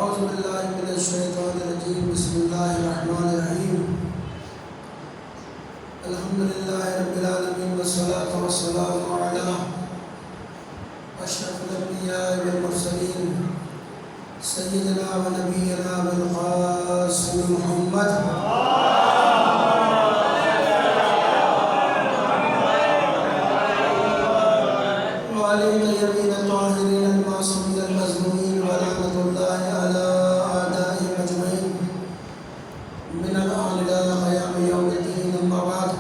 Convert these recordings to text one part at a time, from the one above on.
اعوذ باللہ من الشیطان الرجیم بسم اللہ الرحمن الرحیم الحمدللہ رب العالمین والصلاة والسلام علی اشرف الانبیاء والمرسلین سیدنا و نبینا والقاسم محمد وعلی الطیبین الطاہرین المعصومین المظلومین ورحمۃ اللہ علی اعدائهم اجمعین من الآن إلى قیام یوم الدین اما بعد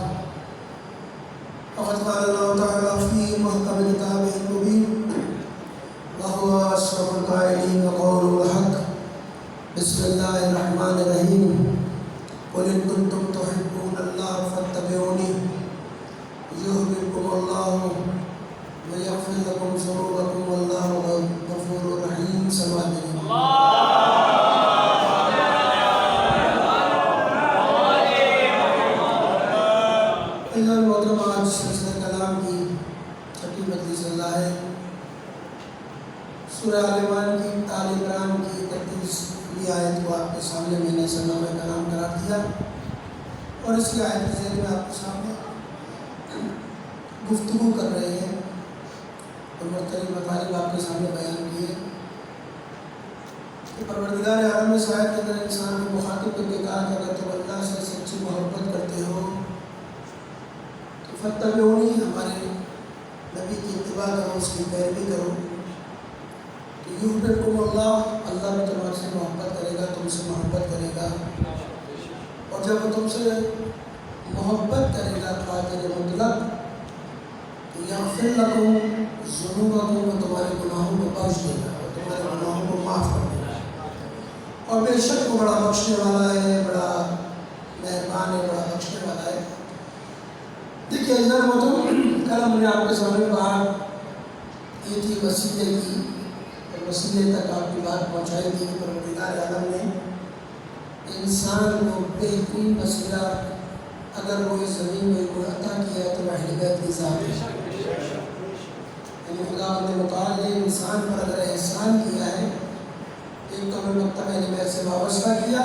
فقد قال اللہ تعالی فی محکم کتابہ المبین وهو أصدق القائلین وقوله الحق بسم اللہ الرحمن الرحیم قل إن كنتم تحبون الله فاتبعوني يحببكم الله ويغفر لكم ذنوبكم والله غفور رحيم سماعت محترم آج سلسلہ کلام کی چھٹی مجلس اللہ ہے سورہ آل عمران کی آل عمران کی 31ویں آیت کو آپ کے سامنے میں نے سلام کلام قرار دیا اور اس کی آیت کے ذیل میں آپ کے سامنے گفتگو کر رہے ہیں اور مختلف مطالب آپ کے سامنے بیان کیے کہ پروردگار عالم اس آیت کے اندر انسان کو مخاطب کر کے کہا کہ اگر تم اللہ سے سچی محبت کرتے ہو تو فاتبعونی ہمارے نبی کی اتباع کرو، اس کی پیروی کرو تو یحببکم اللہ، اللہ بھی تمہارے سے محبت کرے گا، تم سے محبت کرے گا، اور جب وہ تم سے محبت کرے گا قادر مطلق تو یغفر لکم ذنوبکم، وہ تمہارے گناہوں کو بخش دے گا اور تمہارے گناہوں کو معاف کر دے گا، اور بے شک وہ بڑا بخشنے والا ہے، بڑا مہربان ہے، بڑا بخشنے والا ہے۔ دیکھیے عزیزان محترم، کل ہم نے آپ کے سامنے بات یہ تھی وسیلے کی، اور وسیلے تک آپ کی بات پہنچائی تھی کہ پروردگار عالم نے انسان کو بہترین وسیلہ اگر وہ اس زمین میں کوئی عطا کیا ہے تو وہ اہل بیت کی ذات ہے، یعنی خدا نے متعال نے انسان پر اگر احسان کیا ہے ایک تو ہمیں مکتب اہل بیت سے وابستہ کیا،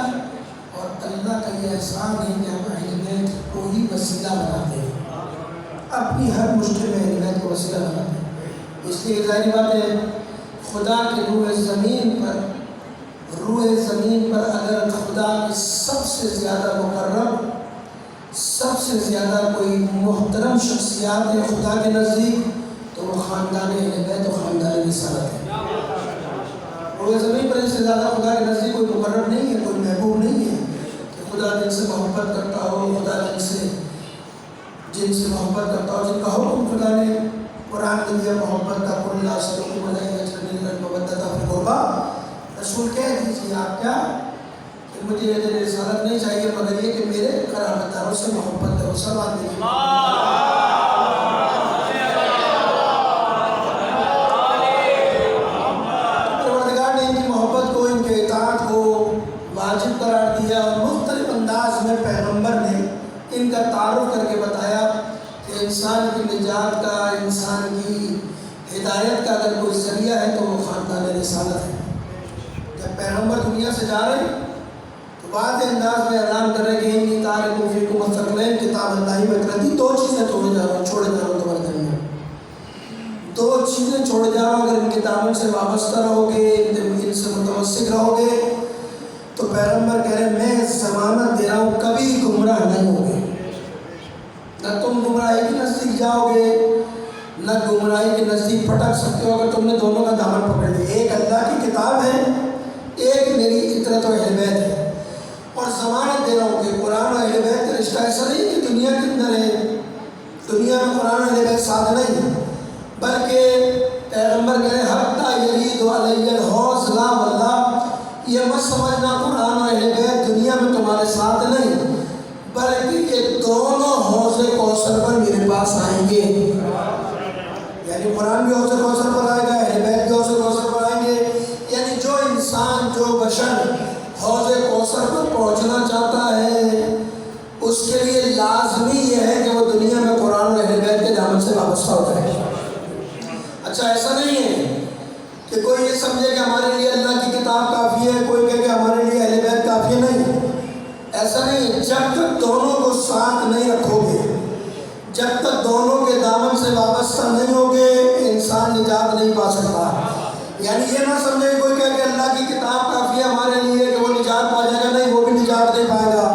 اور اللہ کا یہ احسان ہے کہ ہم اہل بیت کو ہی وسیلہ بناتے ہیں، اپنی ہر مشکل میں اہل بیت کو وسیلہ بناتے ہیں۔ اس لیے ظاہری بات ہے خدا کے روح زمین پر اگر خدا کی سب سے زیادہ مقرب، سب سے زیادہ کوئی محترم شخصیات ہے خدا کے نزدیک تو وہ خاندان اہل بیت و خاندان رسالت ہے۔ روح زمین پر اس سے زیادہ خدا کے نزدیک کوئی مقرب نہیں ہے، کوئی محبوب نہیں ہے کہ خدا جن سے محبت کرتا ہو، خدا جن سے محبت کرتا ہو، جن کا حکم خدا نے قرآن میں دیا محبت کا، قل لا اسألکم علیہ اجرا الا المودۃ فی القربیٰ، رسول کہہ دیجیے آپ کیا کہ مجھے اجر رسالت نہیں چاہیے مگر یہ کہ میرے قرابت داروں سے محبت کرو، سب آدمی پروردگار نے ان کی محبت کو، ان کے اطاعت کو واجب قرار دیا، اور مختلف انداز میں پیغمبر نے ان کا تعارف کر کے بتایا کہ انسان کی نجات کا، انسان کی ہدایت کا اگر کوئی ذریعہ ہے تو وہ خاندان رسالت ہے۔ جب پیغمبر دنیا سے جا رہے ہیں تو بعض انداز میں اعلان کر رہے کہ انی تارک فیکم الثقلین، کتاب اللہ میں کردی دو چیزیں چھوڑے جا رہا ہوں تمہارے درمیان، دو چیزیں چھوڑے جا رہا ہوں، اگر ان کتابوں سے وابستہ رہو گے، ان سے متمسک رہو گے تو پیغمبر کہہ رہے ہیں میں ضمانت دے رہا ہوں کبھی گمراہ نہیں ہوگے، نہ تم گمراہی کے نزدیک جاؤ گے نہ گمراہی کے نزدیک پھٹک سکتے ہو اگر تم نے دونوں کا دامن پکڑ لیا۔ ایک اللہ کی کتاب ہے، ایک میری اطرت و اہل بیت ہے، اور ضمانت دے رہا ہوں کہ قرآن و اہل بیت کا رشتہ ایسا نہیں کہ دنیا کے اندر ہے، دنیا میں قرآن و اہل بیت ساتھ نہیں ہے، بلکہ پیغمبر کہہ رہے حتیٰ یرید علی الحوض لا واللہ، یہ مت سمجھنا قرآن و اہل بیت دنیا میں تمہارے ساتھ نہیں بلکہ یہ دونوں حوض کوثر پر میرے پاس آئیں گے، یعنی قرآن بھی حوض کوثر پر آئے گا، اہل بیت بھی حوض کوثر پر آئیں گے، یعنی جو انسان، جو بشر حوض کوثر پر پہنچنا چاہتا ہے اس کے لیے لازمی یہ ہے کہ وہ دنیا میں قرآن و اہل بیت کے دامن سے وابستہ ہو جائے۔ اچھا ایسا نہیں ہے کہ کوئی یہ سمجھے کہ ہمارے لیے اللہ کی کتاب کافی ہے، جب تک دونوں کو ساتھ نہیں رکھو گے، جب تک دونوں کے دامن سے وابستہ نہیں ہوگے، انسان نجات نہیں پا سکتا۔ یعنی یہ نہ سمجھے کوئی کہ اللہ کی کتاب کافی ہے ہمارے لیے کہ وہ نجات پا جائے گا، نہیں، وہ بھی نجات نہیں پائے گا۔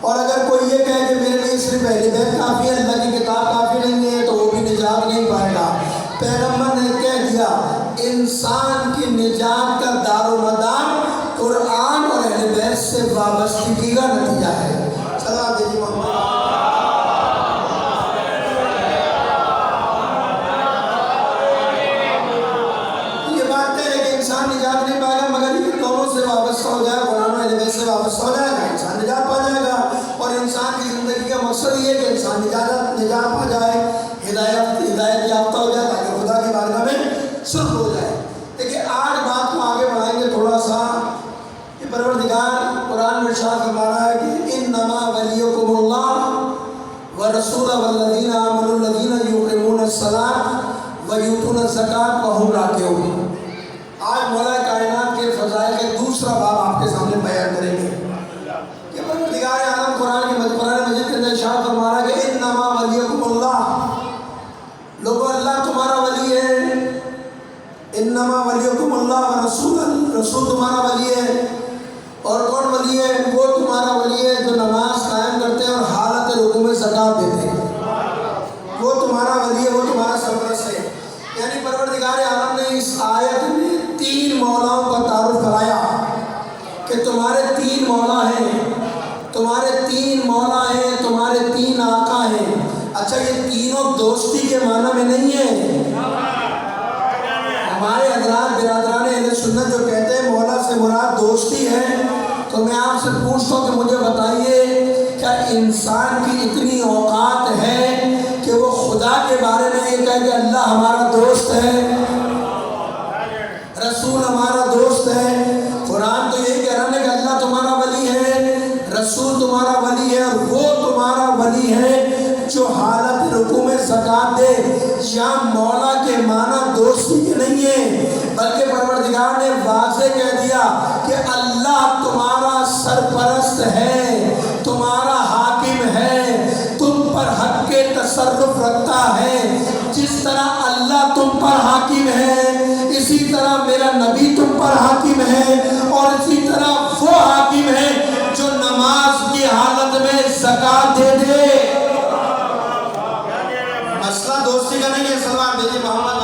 اور اگر کوئی یہ کہے کہ میرے لیے صرف اہل بیت کافی ہے، اللہ کی کتاب کافی نہیں ہے، تو وہ بھی نجات نہیں پائے گا۔ پیغمبر نے کہہ دیا انسان کی نجات کا دار و مدار قرآن اور اہل بیت سے وابستگی کا نتیجہ ہے۔ صلوات دیجیے محمد۔ نجات نہیں پائے گا مگر یہ دونوں سے وابستہ ہو جائے، قرآن و اہل بیت سے وابستہ ہو جائے گا، انسان نجات پا جائے گا۔ اور انسان کی زندگی کا مقصد یہ ہے کہ انسان نجات پا جائے، ہدایت یافتہ ہو جائے، تاکہ خدا کی بارگاہ میں سرخ ہو جائے۔ دیکھیے آج بات کو آگے بڑھائیں گے تھوڑا سا کہ پروردگار قرآن میں ارشاد فرما رہا ہے کہ انما ولیکم اللہ ورسولہ والذین آمنوا الذین یقیمون الصلاۃ ویؤتون الزکاۃ وہم راکعون۔ آج مولا کائنات کے فضائل کے دوسرا باب آپ کے سامنے بیان کریں گے کہ پروردگار عالم قرآن مجید کے اندر ارشاد فرما رہا ہے کہ انما ولیکم اللہ، لوگو اللہ تمہارا ولی ہے۔ انما ولیکم اللہ ورسول، رسول تمہارا ولی ہے۔ اور کون ولی ہے؟ وہ تمہارا ولی ہے جو نماز قائم کرتے ہیں اور حالت رکوع میں زکوٰۃ دیتے ہیں، وہ تمہارا ولی ہے، وہ تمہارا سرپرست ہے۔ یعنی پروردگار عالم نے اس آیت میں تین مولاؤں کا تعارف کرایا کہ تمہارے تین مولا ہیں، تمہارے تین مولا ہیں، تمہارے تین آقا ہیں۔ اچھا یہ تینوں دوستی کے معنی میں نہیں ہے۔ ہمارے حضرات برادران اہل سنت جو کہتے ہیں مولا سے مراد دوستی ہے، تو میں آپ سے پوچھتا ہوں کہ مجھے بتائیے کیا انسان کی اتنی اوقات ہے کہ وہ خدا کے بارے میں یہ کہے کہ اللہ ہمارا دوست ہے، رسول ہمارا دوست ہے؟ قرآن تو یہی کہہ رہا ہے کہ اللہ تمہارا ولی ہے، رسول تمہارا ولی ہے، اور وہ تمہارا ولی ہے جو حالت رکوع میں زکوٰۃ دے۔ یہاں مولا کے معنی دوستی کے نہیں ہے، بلکہ پروردگار نے واضح کہہ دیا کہ اللہ تمہارا سرپرست ہے، تمہارا حاکم ہے، تم پر حق کے تصرف رکھتا ہے۔ جس طرح اللہ تم پر حاکم ہے، اسی طرح میرا نبی تم پر حاکم ہے، اور اسی طرح وہ حاکم ہے جو نماز کی حالت میں زکوٰۃ دے دے۔ مسئلہ دوستی کا نہیں ہے، سلام بھیجیے محمد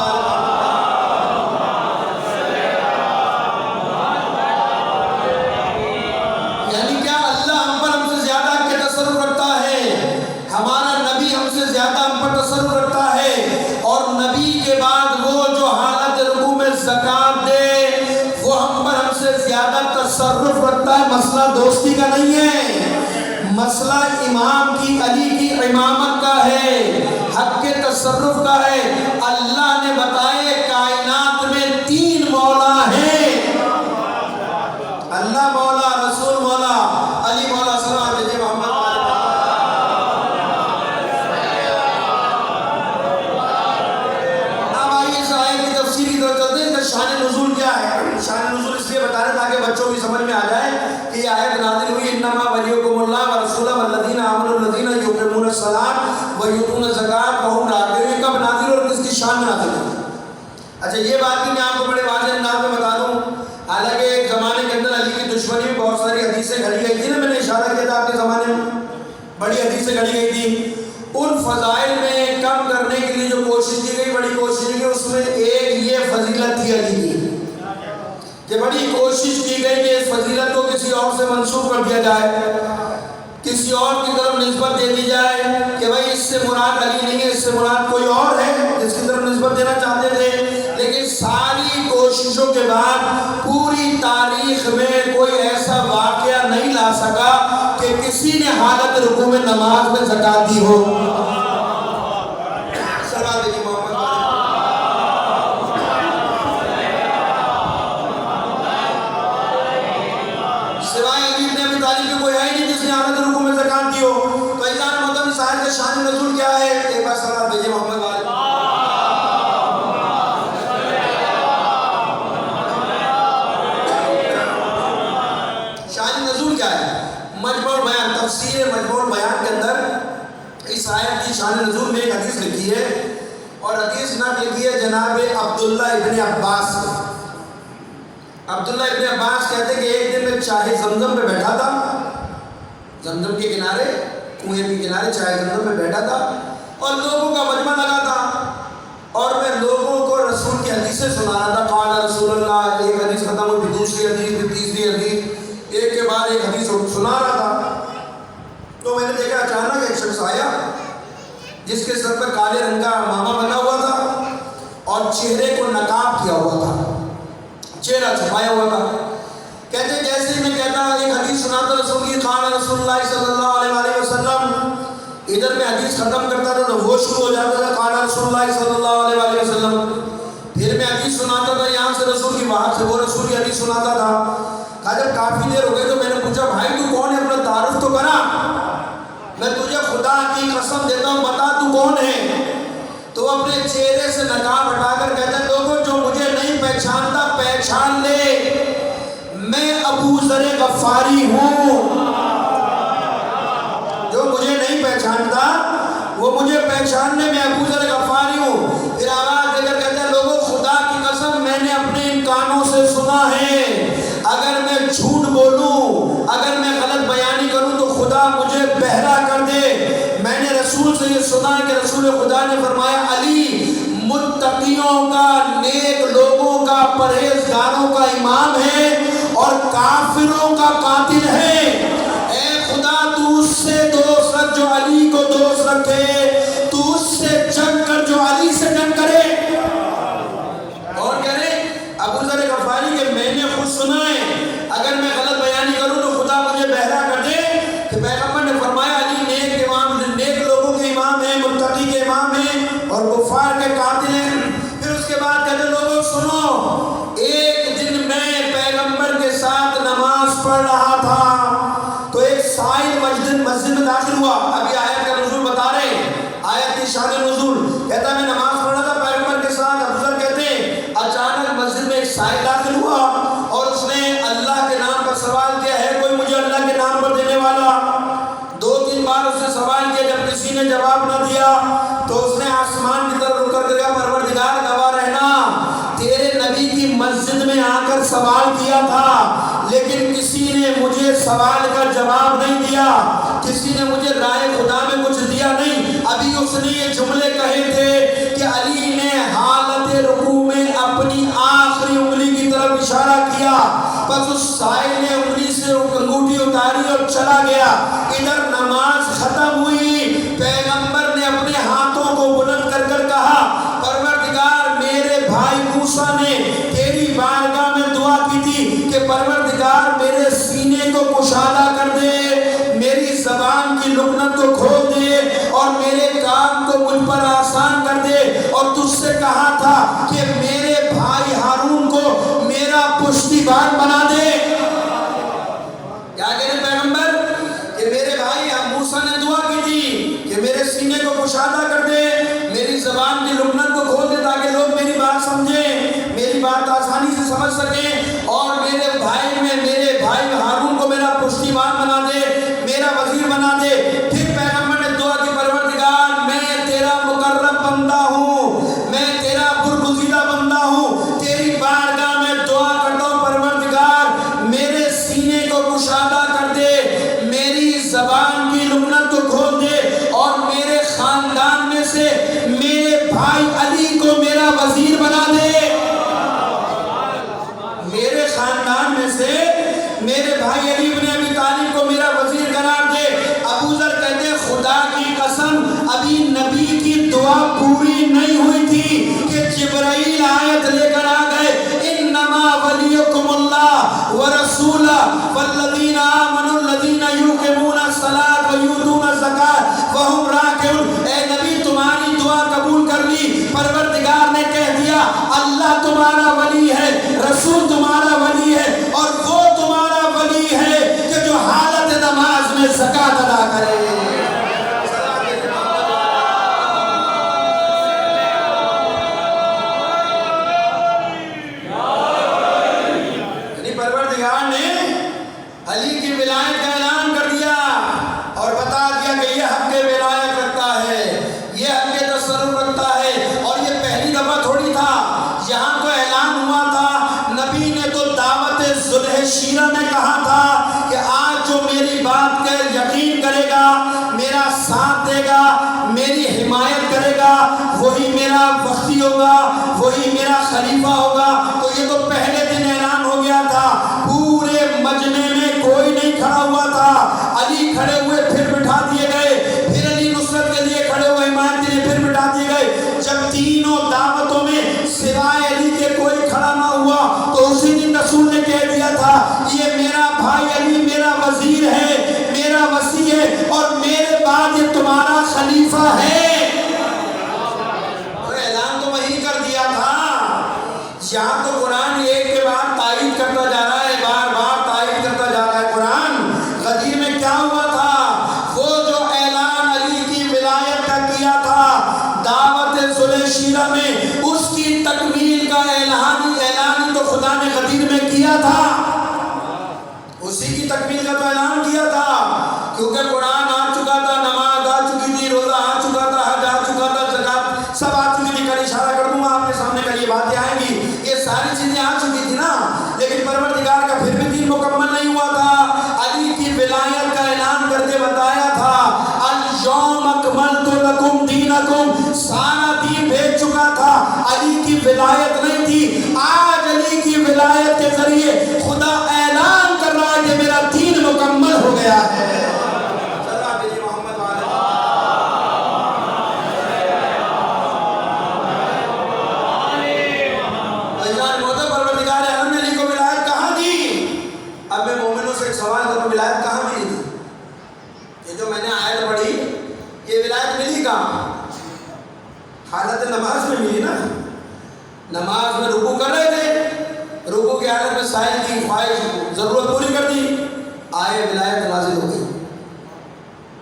یعنی کیا اللہ ہم پر ہم سے زیادہ حق کے تصرف رکھتا ہے؟ ہمارا نبی ہم سے زیادہ ہم پر تصرف رکھتا ہے، اور نبی کے بعد وہ جو حالت رکوع میں زکوٰۃ دے وہ ہم پر ہم سے زیادہ تصرف رکھتا ہے۔ مسئلہ دوستی کا نہیں ہے، مسئلہ امام کی علی کی امامت کا ہے، حق کے تصرف کا ہے۔ اللہ نے بتائے کائنات میں تین مولا ہیں، اللہ مولا، رسول مولا، علی مولا۔ سلام علیہ محمد۔ اب آئیے اس آیت کی تفسیر کی طرف چلتے ہیں کہ شان نزول کیا ہے۔ شان نزول اس لیے بتا رہے ہیں تاکہ بچوں کی سمجھ میں آ جائے کہ یہ آیت نازل ہوئی انما ولیکم اللہ ورسولہ والذین آمنوا الذین یقیمون الصلاۃ ویؤتون الزکاۃ وہم راکعون۔ یہ کب نازل اور کس کی شان میں نازل ہوئی؟ اچھا یہ بات بھی میں آپ کو بڑے واضح انداز میں بتا دوں، حالانکہ ایک زمانے کے اندر علی کی دشمنی میں بہت ساری حدیثیں گھڑی گئی تھی نا، میں نے اشارہ کیا تھا آپ کے زمانے میں بڑی حدیثیں گھڑی گئی تھی۔ ان فضائل میں کم کرنے کے لیے جو کوشش کی گئی، بڑی کوشش کی گئی، اس میں ایک یہ فضیلت تھی علی کی کہ بڑی کوشش کی گئی کہ اس فضیلت کو کسی اور سے منسوب کر دیا جائے، کسی اور کی طرف نسبت دے دی جائے کہ بھائی اس سے مراد علی نہیں ہے، اس سے مراد کوئی اور ہے جس کی طرف نسبت دینا چاہتے تھے۔ لیکن ساری کوششوں کے بعد پوری تاریخ میں کوئی ایسا واقعہ نہیں لا سکا کہ کسی نے حالت رکوع میں نماز میں زکوٰۃ دی ہو۔ سوائے علی بن ابی طالب کے کوئی ہے ہی نہیں جس نے حالت رکوع میں زکوٰۃ دی ہو۔ تو اذان مطلب اس آیت کا شان نزول کیا ہے؟ ایک بار صلوات بھیجیے محمد والے۔ شان نزول کیا ہے؟ مجمع البیان تفسیر مجموع البیان کے اندر اس آیت کی شان نزول میں ایک حدیث لکھی ہے، اور حدیث نقل کی ہے جناب عبداللہ ابن عباس سے۔ عبداللہ ابن عباس کہتے ہیں کہ ایک دن میں چاہے زمزم پہ بیٹھا تھا، زمزم کے کنارے، کنویں کے کنارے چاہے زمزم پہ بیٹھا تھا، اور لوگوں کا مجمع لگا تھا، اور میں لوگوں کو رسول کی حدیثیں سنا رہا تھا۔ قال رسول اللہ، ایک حدیث ختم ہوئی، پھر دوسری حدیث، پھر تیسری حدیث، ایک کے بعد ایک حدیث سنا رہا تھا۔ تو میں نے دیکھا اچانک ایک شخص آیا جس کے سر پر کالے رنگ کا امامہ بنا ہوا تھا اور چہرے کو نقاب کیا ہوا تھا، چہرہ چھپایا ہوا تھا۔ کہتے ہیں جیسے ہی میں کہتا ایک حدیث سناتا رسول کی، قال رسول اللہ صلی اللہ علیہ وسلم، ادھر میں حدیث ختم کرتا تھا تو وہ شروع ہو جاتا تھا قال رسول اللہ صلی اللہ علیہ وسلم، پھر میں حدیث سناتا تھا یہاں سے رسول کی، وہاں سے وہ رسول کی حدیث سناتا تھا۔ کہا جب کافی دیر ہو گئی تو میں نے پوچھا بھائی تو کون ہے، اپنا تعارف تو کرا، میں تجھے خدا کی قسم دیتا ہوں بتا تو کون ہے۔ تو اپنے چہرے سے نقاب ہٹا کر کہتا ہے لوگوں جو مجھے نہیں پہچانتا پہچان لے، میں ابو ذر غفاری ہوں۔ جو مجھے نہیں پہچانتا وہ مجھے پہچان لے، میں ابو ذر غفاری ہوں۔ پھر آواز دے کر کہتا ہے لوگوں خدا کی قسم میں نے اپنے ان کانوں سے سنا ہے، اگر میں جھوٹ بولوں، اگر میں غلط بیانی کروں تو خدا مجھے بہرا کر دے۔ میں نے رسول سے یہ سنا کہ رسول خدا نے فرمایا علی متقیوں کا، نیک لوگوں کا، پرہیزگاروں کا امام ہے اور کافروں کا قاتل ہے۔ اے خدا تو اس سے دوست رکھ جو علی کو دوست رکھے، تو اس سے جنگ کر جو علی سے جنگ کرے۔ اور کہہ رہے ابو ذر غفاری کہ میں نے خود سنا ہے اگر میں غلط بیانی کروں تو خدا مجھے بہرا کر دے، کہ پیغمبر نے فرمایا علی نیک امام، نیک لوگوں کے امام ہیں، متقی کے امام ہیں اور کفار کے قاتل ہیں۔ پھر اس کے بعد کہتے لوگوں سنو، ایک دن میں پیغمبر کے ساتھ نماز پڑھ رہا تھا تو ایک سائل مسجد میں داخل ہوا۔ ابھی آیت کا نزول بتا رہے ہیں، آیت کی شان نزول۔ کہتا میں نماز پڑھ رہا تھا پیغمبر کے ساتھ، ابو ذر کہتے ہیں اچانک مسجد میں ایک سائل داخل ہوا اور اس نے اللہ کے نام پر سوال کیا ہے کوئی مجھے اللہ کے نام پر دینے والا؟ دو تین بار اس نے سوال کیا، جب کسی نے جواب نہ دیا تو اس نے آسمان کی طرف رک کر کہا پروردگار گواہ رہنا، تیرے نبی کی مسجد میں آ کر سوال کیا تھا لیکن کسی نے مجھے سوال کا جواب نہیں دیا، کسی نے مجھے رائے خدا میں کچھ دیا نہیں۔ ابھی اس نے یہ جملے کہے تھے کہ علی نے حالت رکوع میں اپنی آخری انگلی کی طرف اشارہ کیا، بس اس سائل نے انگلی سے انگوٹھی اتاری اور چلا گیا۔ ادھر نماز ختم ہوئی، پیغمبر نے اپنے ہاتھوں کو بلند کر کر کہا پروردگار میرے بھائی موسیٰ نے تیری بارگاہ میں دعا کی تھی کہ پروردگار میرے سینے کو کشادہ کر دے، میری زبان کی لکنت کو کھول دے اور میرے کام کو مجھ پر آسان کر دے، اور تجھ سے کہا تھا کہ میرے بھائی ہارون کو میرا پشتیبان بنا دے۔ کیا کہہ رہے پیغمبر کہ میرے بھائی موسیٰ نے دعا کی تھی کہ میرے سینے کو کشادہ کر دے، میری زبان کی لکنت کو کھول دے تاکہ لوگ میری بات سمجھیں، میری بات آسانی سے سمجھ سکیں، اور میرے بھائی ہارون کو میرا پشتیبان بنا دے، میرا وزیر بنا دے۔ پھر پیغمبر نے دعا کی پروردگار میں تیرا مقرب بندہ ہوں، میں تیرا برگزیدہ بندہ ہوں، تیری بارگاہ میں دعا کرتا ہوں پروردگار میرے سینے کو کشادہ کر دے، میری زبان کی لکنت کو کھول دے، اور میرے خاندان میں سے میرے بھائی علی کو میرا وزیر بنا دے، میرے خاندان میں سے میرے بھائی علی بن ابی طالب کو میرا وزیر قرار دے۔ ابو ذر کہتے ہیں خدا کی قسم ابھی نبی کی دعا پوری نہیں ہوئی تھی کہ جبرائیل آیت لے کر آ گئے انما ولیکم اللہ ورسولہ والذین آمنوا الذین یقیمون الصلاۃ ویؤتون الزکاۃ وہم راکعون۔ اے نبی تمہاری دعا قبول کر لی، پروردگار نے کہہ دیا اللہ تمہارا ولی ہے، رسول تمہارا ولی ہے، اور وہ تمہارا ولی ہے کہ جو حالت نماز میں زکوٰۃ ادا کرے۔ یعنی پروردگار نے علی کی ولایت کا اعلان کر دیا اور بتا دیا کہ یہ حق ولایت رکھتا ہے، یہ حق تصرف رکھتا ہے. اور یہ پہلی دفعہ تھوڑی تھا، یہاں تو اعلان ہوا تھا. نبی نے تو دعوت ذوالحجہ شیرہ میں کہا تھا کہ آج جو میری بات کا یقین کرے گا، میرا ساتھ دے گا، میری حمایت کرے گا، وہی میرا وقتی ہوگا، وہی میرا خلیفہ ہوگا. تو یہ تو پہلے دن اعلان ہو گیا تھا. پورے مجمع میں کوئی نہیں کھڑا ہوا تھا. علی کھڑے ہوئے پھر بٹھا دیے گئے، پھر علی نصرت کے لیے کھڑے ہوئے، حمایت کے لیے پھر بٹھا دیے گئے. جب تینوں دعوتوں میں سوائے علی کے کوئی کھڑا نہ ہوا تو اسی دن رسول نے کہہ دیا تھا یہ میرا بھائی علی میرا وزیر ہے، میرا وصی ہے، اور میرے بعد یہ تمہارا خلیفہ ہے. تو اعلان تو وہی کر دیا تھا. یہاں تو قرآن ایک کے بعد تائید کرتا جا رہا ہے، بار بار تائید کرتا جا رہا ہے. قرآن غدیر میں کیا ہوا تھا؟ وہ جو اعلان علی کی ولایت کا کیا تھا دعوت ذوالحجہ شیرہ میں، اس کی تکمیل کا اعلان تو خدا نے غدیر میں کیا تھا. اسی کی تکمیل کا تو اعلان کیا تھا، کیونکہ قرآن آ چکا تھا، نماز آ چکی تھی، روزہ آ چکا تھا، حج آ چکا تھا، زکات سب آ چکی تھی. کل اشارہ کر دوں گا آپ کے سامنے، کل یہ باتیں آئیں گی. یہ ساری چیزیں آ چکی تھی نا، لیکن پروردگار کا پھر بھی دین مکمل نہیں ہوا تھا. علی کی ولایت کا اعلان کر کے بتایا تھا الیوم اکملت لکم دینکم، سارا دین بھیج چکا تھا. علی کی ولایت نہیں تھی. آج علی کی ولایت کے ذریعے خدا اعلان کر رہا ہے کہ میرا دین مکمل ہو گیا ہے. حالت نماز میں ملی نا، نماز میں رکوع کر رہے تھے، رکوع کی حالت میں سائل کی خواہش ضرورت پوری کر دی، آئے ولایت نازل ہو گئی.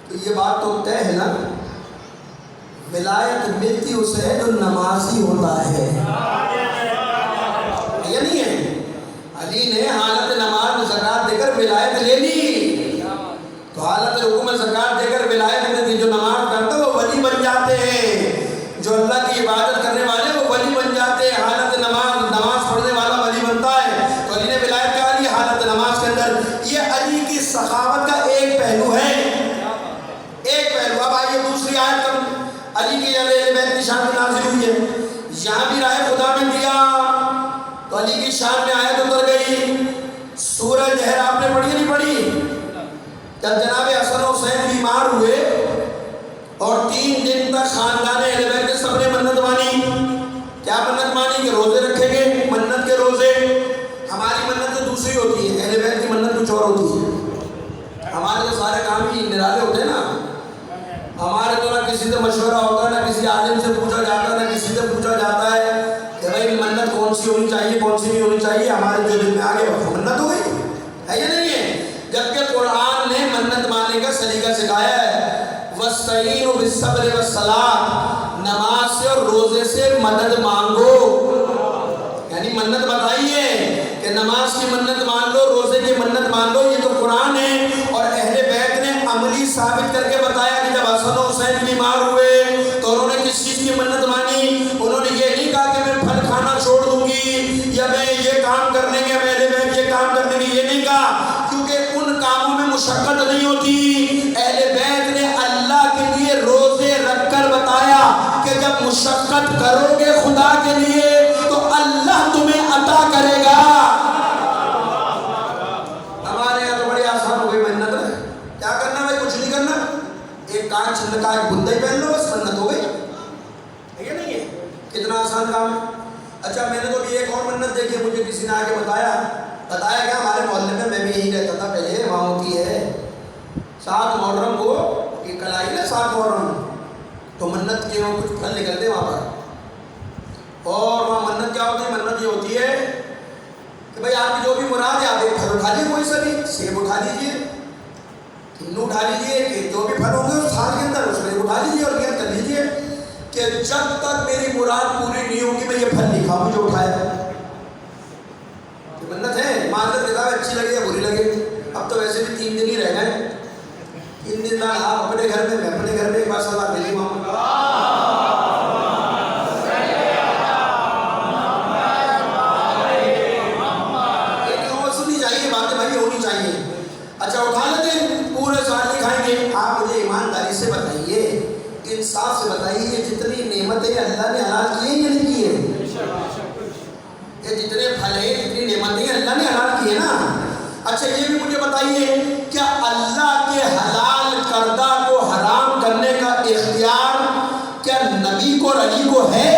تو یہ بات تو طے ہے نا، ولایت ملتی اسے ہے جو نمازی ہوتا ہے. یہ نہیں ہے علی نے حالت نماز میں زکات دے کر ولایت لے لی، تو حالت رکوع میں زکات دے کر ولایت لے دی. جو نماز پڑھتا وہ ولی بن جاتے ہیں، جو اللہ کی عبادت کرنے والے وہ ولی بن جاتے ہیں. حالت نماز پڑھنے والا ولی بنتا ہے. تو علی نے ولایت کہا لی حالت نماز کے اندر. یہ علی کی سخاوت کا ایک پہلو ہے، ایک پہلو. اب آئیے دوسری آیت کر علی کی اہل بیت کی شان میں نازل ہوئی ہے. یہاں بھی راہ خدا میں دیا تو علی کی شان میں آیت اتر گئی. سورہ جہر آپ نے پڑھی نہیں پڑھی؟ جب جناب حسن و حسین بیمار ہوئے اور 3 دن تک خاندان اہل بیت کے سب نے منت مانی. کیا منت مانی؟ کہ روزے رکھیں گے. منت کے روزے، ہماری منت تو دوسری ہوتی ہے، اہل بیت کی منت کچھ اور ہوتی ہے. ہمارے تو سارے کام ہی نرالے ہوتے ہیں نا. ہمارے تو نہ کسی سے مشورہ ہوتا ہے، نہ کسی عالم سے پوچھا جاتا ہے، نہ کسی سے پوچھا جاتا ہے کہ بھائی منت کون سی ہونی چاہیے کون سی نہیں ہونی چاہیے. ہمارے جو دل میں آگے منت ہو گئی ہے یا نہیں ہے؟ جبکہ قرآن نے منت ماننے کا سلیقہ سکھایا ہے. وَاسْتَعِينُوا بِالصَّبْرِ وَالصَّلَاةِ، نماز سے اور روزے سے مدد مانگو. یعنی منت بتائیے کہ نماز کی منت مان لو، روزے کی منت مان لو. یہ تو قرآن ہے. اور اہل بیت نے عملی ثابت کر کے بتایا کہ جب حسن و حسین بیمار ہوئے تو انہوں نے کس چیز کی منت مانی؟ انہوں نے یہ نہیں کہا کہ میں پھل کھانا چھوڑ دوں گی یا میں یہ کام کر لیں گے، میں اہل بیت یہ کام کر لیں گے، یہ نہیں کہا، کیونکہ ان کاموں میں مشقت نہیں ہوتی. اہل بیت نے اللہ کے لیے روزے رکھ کر بتایا کہ جب مشقت کرو گے خدا کے لیے تو اللہ تمہیں عطا کرے گا. ہمارے یہاں تو بڑی آسان ہو گئی منت ہے. کیا کرنا بھائی؟ کچھ نہیں کرنا، ایک کان چھلنے کا ایک بندہ ہی پہن لو، بس منت ہو گئی. یہ نہیں ہے کتنا آسان کام ہے. اچھا میں نے تو بھی ایک اور منت دیکھی، مجھے کسی نے آ کے بتایا کہ ہمارے محلے میں بھی یہی رہتا تھا پہلے، وہاں ہوتی ہے 7 محرم کو، یہ کل آئی نا 7 محرم، تو منت کے کچھ پھل نکلتے وہاں پر. اور وہاں منت کیا ہوتی ہے؟ منت یہ ہوتی ہے کہ بھائی آپ کی جو بھی مراد ہے آپ ایک پھل اٹھا لیجیے، کوئی سا بھی سیب اٹھا لیجیے، کنو اٹھا لیجیے، کہ جو بھی پھل ہوں گے اس سال کے اندر اس میں اٹھا لیجیے اور نیت کر لیجیے کہ جب تک میری مراد پوری نہیں ہوگی میں یہ پھل نہیں کھاؤں جو اٹھایا. یہ منت ہے. معذرت کتاب اچھی لگے یا بری لگے، اب تو ویسے بھی 3 دن ہی رہ گئے. 3 دن بعد انصاف سے بتائیے یہ جتنی نعمتیں اللہ نے حلال کی ہیں یا نہیں کی ہیں؟ یہ جتنے پھل ہیں جتنی نعمتیں اللہ نے حلال کی ہیں نا. اچھا یہ بھی مجھے بتائیے کیا اللہ کے حلال کردہ کو حرام کرنے کا اختیار کیا نبی کو اور علی کو ہے؟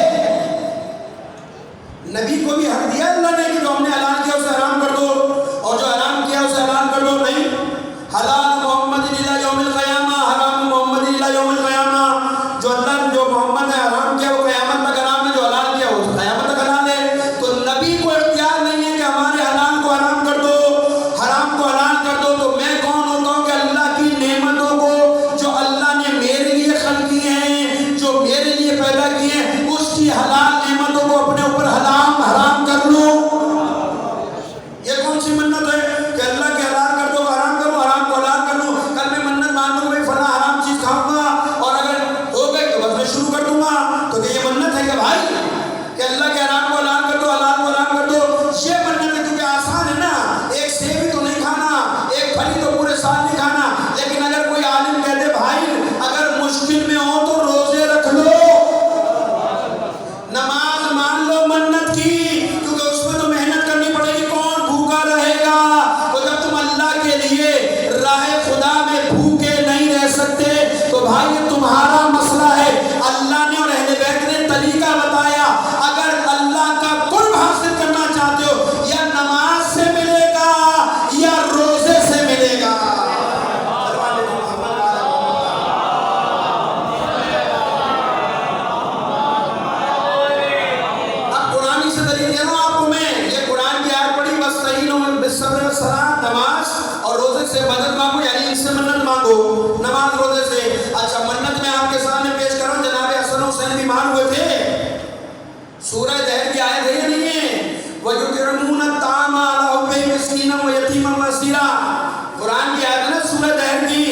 نبی کو بھی حق دیا اللہ نے کہ جو ہم نے حلال کیا اسے حرام کر دو اور جو حرام کیا اسے حلال کر دو. نہیں، حلال محمد الی یوم القیامہ، حرام محمد الی یوم القیامہ. جو اللہ جو محمد نے حرام کیا وہ قیامت تک حرام ہے، جو حلال کیا وہ قیامت تک حلال ہے. تو نبی کو اختیار نہیں ہے کہ ہمارے حلال کو حرام کر دو، حرام کو حلال کر دو. تو میں کون ہوتا ہوں کہ اللہ کی نعمتوں کو جو اللہ نے میرے لیے خلق کی ہیں، جو میرے لیے پیدا کی ہیں، اس کی حلال نعمتوں کو اپنے اوپر حرام کر لوں. یہ کون سی منت ہے کہ اللہ کے حلال کر دو حرام کرو، حرام کو حلال کر دوں. کل میں منت مان لوں بھائی فلاں حرام چیز کھاؤں گا اور اگر ہو گئی تو بس میں شروع کر دوں گا. تو کہ یہ منت ہے کہ بھائی کہ اللہ کے حرام کو حلال کر دو، حلال کو حلال کر دو. یہ منت ہے کیونکہ آسان ہے نا، ایک سیب ہی تو نہیں کھانا، ایک پھل ہی تو پورے سال نہیں کھانا. لیکن اگر کوئی عالم کہہ دے بھائی اگر مشکل میں ہو تو روزے رکھ لو، نماز مان لو منت کی، کیونکہ اس میں تو محنت کرنی پڑے گی، کون بھوکا رہے گا. تو جب تم اللہ کے لیے راہ خدا میں بھوکے نہیں رہ سکتے تو بھائی یہ تمہارا مسئلہ ہے. اللہ نے اور اہل بیت نے طریقہ بتایا. اگر اللہ کا قرب حاصل کرنا چاہتے ہو یا نماز سے ملے گا یا روزے سے ملے گا. نماز اور روزے سے مدد مانگو، یعنی ان سے منت مانگو، نماز روزے سے. اچھا منت میں آپ کے سامنے پیش کر رہا ہوں، جناب حسن حسین بیمار ہوئے تھے. سورہ دہر کی آیت ہے یا نہیں ہے؟ وَيُطْعِمُونَ الطَّعَامَ عَلَىٰ حُبِّهِ مِسْكِينًا وَيَتِيمًا وَأَسِيرًا. قرآن کی آیت ہے نا سورہ دہر کی.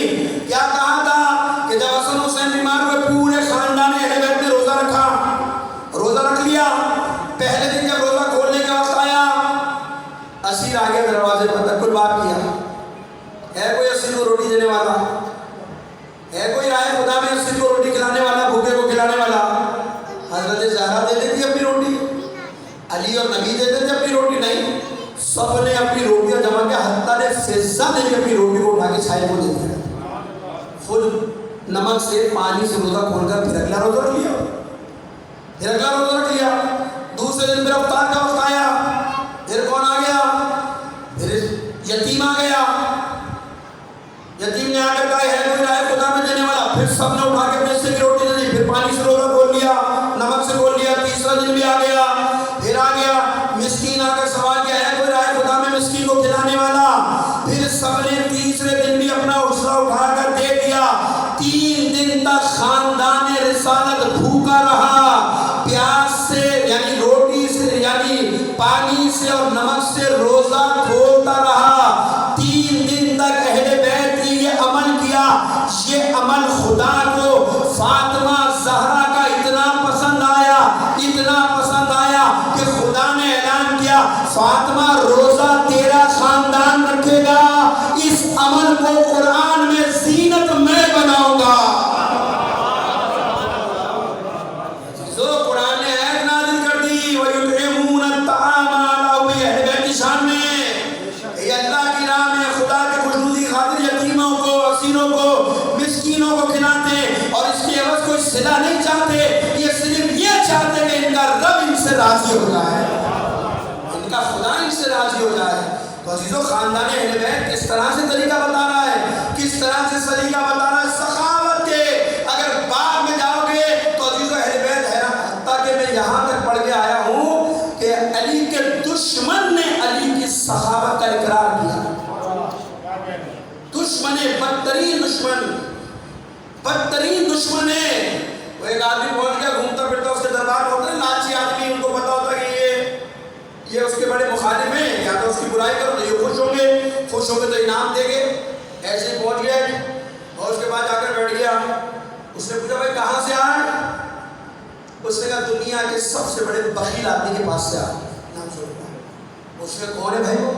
کیا کہا تھا کہ جب حسن حسین بیمار ہوئے پورے خاندان اہل بیت نے روزہ رکھا، روزہ رکھ لیا. پہلے دن جب روزہ کھولنے کا وقت آیا اسیر آ گیا دروازے پر، تک کل بات کیا ہے کوئی اسیر کو روٹی دینے والا ہے، کوئی رائے خدا میں اسیر کو روٹی کھلانے والا، بھوکے کو کھلانے والا. حضرت زہرا دے دیتی اپنی روٹی، علی اور نبی دے دیتے اپنی روٹی. نہیں، سب نے اپنی روٹیاں جمع کیا، حتیٰ نے فضہ نے بھی اپنی روٹی کو اٹھا کے چھائے کو دے دیا. خود نمک سے پانی سے روزہ کھول کر پھر اگلا روزہ رکھ لیا، پھر اگلا روزہ رکھ لیا. دوسرے دن پھر افطار کا وقت آیا، پھر کون آ گیا؟ پھر یتیم آ گیا. یتیم نے آ کر کہا ہے کوئی رائے خدا میں دینے والا. پھر سب نے اٹھا کے اپنے حصے کی روٹی دے دی، پھر پانی سے روزہ کھول لیا، نمک سے کھول لیا. تیسرا دن بھی آ گیا، پھر آ گیا مسکین آ کر سوال کیا ہے کوئی رائے خدا میں مسکین کو کھلانے والا. پھر سب نے تیسرے دن بھی اپنا حصہ اٹھا کر دے دیا. 3 دن تک خاندان رسالت بھوکا رہا، پیاس سے یعنی روٹی سے یعنی پانی سے اور نمک سے روزہ کھولتا رہا. 3 دن تک اہل بیت نے یہ عمل کیا. یہ عمل خدا کو فاطمہ زہرا کا اتنا پسند آیا، اتنا پسند آیا کہ خدا نے اعلان کیا فاطمہ روزہ تیرا خاندان رکھے گا. اس عمل کو قرآن میں زینت میں بناؤں گا. قرآن نے آیت نازل کر دی وَيُطْعِمُونَ الطَّعَامَ عَلَىٰ حُبِّهِ. اہل بیت کی شان میں یہ اللہ کی راہ میں خدا کے خوشنودی خاطر یتیموں کو، اسیروں کو، مسکینوں کو کھلاتے ہیں اور اس کی عوض کوئی صلہ نہیں چاہتے. یہ صرف یہ چاہتے کہ ان کا رب ان سے راضی ہو جائے، ان کا خدا ان سے راضی ہو جائے. تو عزیزو خاندان اہل بیت کس طرح سے طریقہ بتا رہا ہے، کس طرح سے طریقہ بتا رہا ہے سخاوت کے. اگر بعد میں جاؤ گے تو عزیزو اہل بیت ہے نا، حتیٰ کہ میں یہاں تک پڑھ کے آیا ہوں کہ علی کے دشمن نے علی کی سخاوت کا اقرار کیا. دشمن، بدترین دشمن ہے. وہ ایک آدمی پہنچ گیا گھومتا پھرتا اس کے دربار ہوتا ہے، لالچی آدمی، ان کو پتا ہوتا ہے کہ یہ اس کے بڑے مخالف ہیں، یا تو اس کی برائی کرو تو یہ خوش ہوں گے تو انعام دیں گے. ایسے ہی پہنچ گیا اور اس کے بعد جا کر بیٹھ گیا. اس نے پوچھا بھائی کہاں سے آئے؟ اس نے کہا دنیا کے سب سے بڑے بخیل آدمی کے پاس سے آ. نام سن رہا. اس نے کون ہے بھائی وہ؟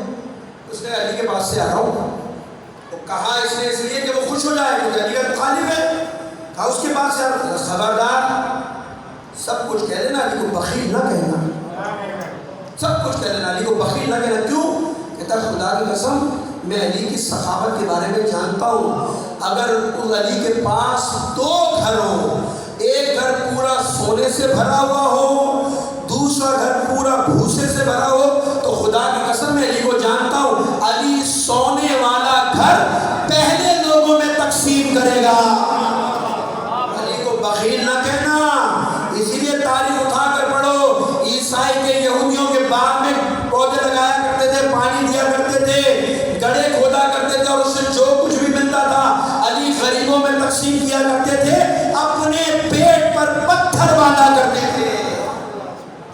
اس نے علی کے پاس سے آ رہا ہوں. تو کہا اس نے اس لیے کہ وہ خوش ہو جائے کیونکہ علی کا مخالف ہے. اور اس کے بعد سے خبردار سب کچھ کہہ لینا، علی کو بخیل نہ کہنا، سب کچھ کہہ لینا، علی کو بخیل نہ کہنا۔ کیوں؟ کہتا خدا کی قسم میں علی کی سخاوت کے بارے میں جانتا ہوں، اگر اس علی کے پاس 2 گھر ہوں، ایک گھر پورا سونے سے بھرا ہوا ہو، دوسرا گھر پورا بھوسے سے بھرا ہو، تو خدا کی قسم میں علی کو جانتا ہوں علی سونے والا گھر پہلے لوگوں میں تقسیم کرے گا۔ علی کو بخیل نہ کہنا۔ اسی لیے تاریخ اٹھا کر پڑھو، عیسائی کے یہودیوں کے باغ میں پودے لگایا کرتے تھے، پانی دیا کرتے تھے، گڑھے کھودا کرتے تھے، اور اس سے جو کچھ بھی ملتا تھا علی غریبوں میں تقسیم کیا کرتے تھے، اپنے پیٹ پر پتھر باندھا کرتے تھے۔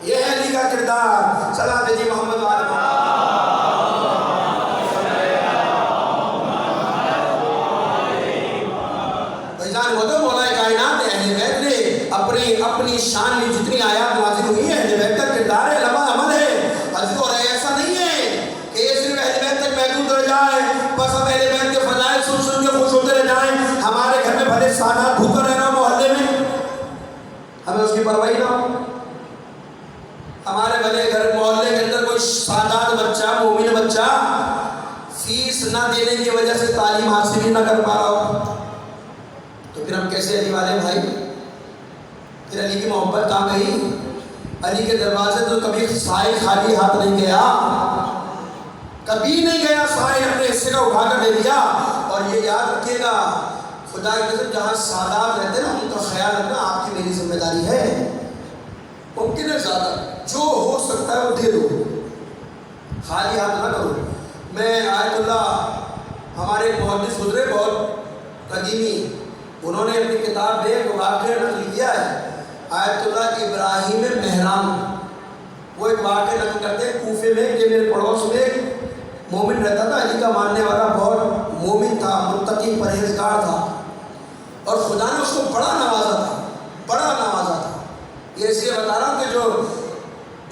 یہ ہے علی کا کردار۔ صلاۃ جی محمد وعلی محمد۔ بھائیجان وہ تو مولا کائنات اہل بیت نے اپنی شان میں جتنی آیات نازل ہوئی ہیں، اہل بیت کا کردار ہے، لمحہ عمل ہے۔ اور ایسا نہیں ہے کہ یہ صرف اہل بیت تک محدود رہ جائے، بس اب اہل بیت کے فضائل سن کے خوش ہوتے رہ جائیں، ہمارے گھر میں بھلے سادات بھوکا رہنا محلے میں، ہمیں اس کی پرواہ نہ ہو۔ ہمارے بھلے گھر محلے کے اندر کوئی سادات بچہ، مومن بچہ فیس نہ دینے کی وجہ سے تعلیم حاصل نہ کر پا رہا ہو، تو پھر ہم کیسے علی والے بھائی؟ پھر علی کی محبت کہاں گئی؟ علی کے دروازے تو کبھی سائل خالی ہاتھ نہیں گیا، کبھی نہیں گیا، سائل اپنے حصے کا اٹھا کر دے دیا۔ اور یہ یاد رکھیے گا، خدا کی قسم جہاں سادات رہتے ہیں نا، ان کا خیال رکھنا آپ کی میری ذمہ داری ہے۔ ممکن ہے زیادہ جو ہو سکتا ہے وہ دے دو، خالی ہاتھ نہ کرو۔ میں آیت اللہ ہمارے محدث گزرے بہت قدیمی، انہوں نے اپنی کتاب میں ایک واقعہ نقل کیا ہے، آیت اللہ ابراہیم مہران، وہ ایک واقعہ نقل کرتے ہیں کوفے میں کہ میرے پڑوس میں ایک مومن رہتا تھا، علی کا ماننے والا، بہت مومن تھا، متقی پرہیزگار تھا، اور خدا نے اس کو بڑا نوازا تھا، بڑا نوازا تھا۔ یہ اس لیے بتا رہا ہوں کہ جو